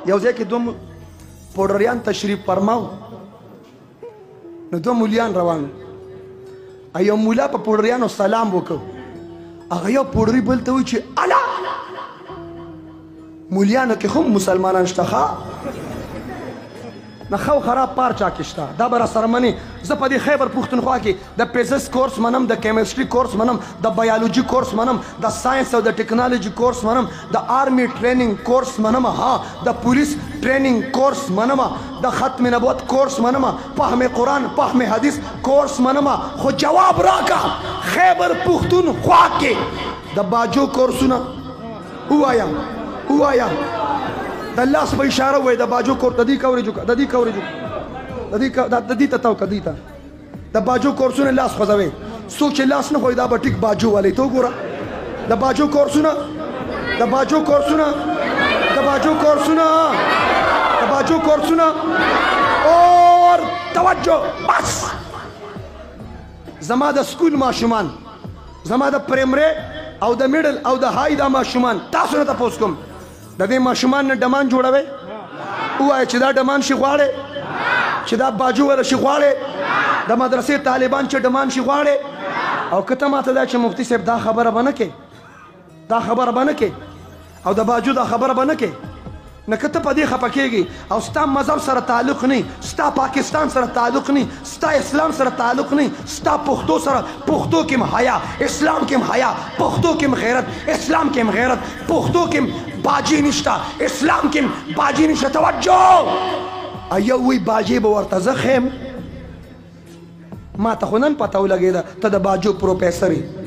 یو ځای کې دوه پوډریان تشریف فرماو نو دوه مولیان روان یو مولا په پوډریانو سلام وکړ هغه یو پوډري بل ته وایي چې الا مولیانو کې هم مسلمانان شته ښه نه خو خراب پار چا کې شته دا به راسره مني زه په دې خیبر پښتونخوا کې د فزکس کورس منم د کیمسټري کورس منم د بایولوژي کورس منم د ساینس او د ټیکنالوژي کورس منم د آرمي ټریننګ کورس منم ها د پولیس ټریننګ کورس منم د ختم نبوت کورس منم فهم قرآن فهم حدیث کورس منم خو جواب راکا خیبر پښتونخوا کې د باجو کورسونه وایا وایا د لاس په اشاره وای د باجو کور د دې کورې ته تاو کدی ته د باجو کورسونه لاس خوځوي څوک چې لاس نه خوځي دا به ټیک باجو والی ته وګوره د باجو کورسونه اور توجه بس زما د سکول ماشومان زما د پریمری او د میډل او د های دا ماشومان تاسو نه تپوس کوم د دې ماشومان نه ډمان جوړوي ووایه چې دا ډمان شي غواړې چې دا باجو ولا شي غواړې د مدرسې طالبان چې ډمان شي غواړې او که ته ماته دا چې مفتي صاحب دا خبره به نه کې او د باجو دا خبره به نه کې نه که ته په دې خفه کېږي او ستا مذهب سره تعلق نه ستا پاکستان سره تعلق نه ستا اسلام سره تعلق نه ستا پښتو سره پښتو کې حیا اسلام کې حیا پښتو کې غیرت اسلام کې غیرت پښتو کې باجی نشته اسلام کې باجی نشته توجه ایو وی باجی به ورته زه خیم ما ته خو نن پته ولګېده ته د باجو پروفیسر یې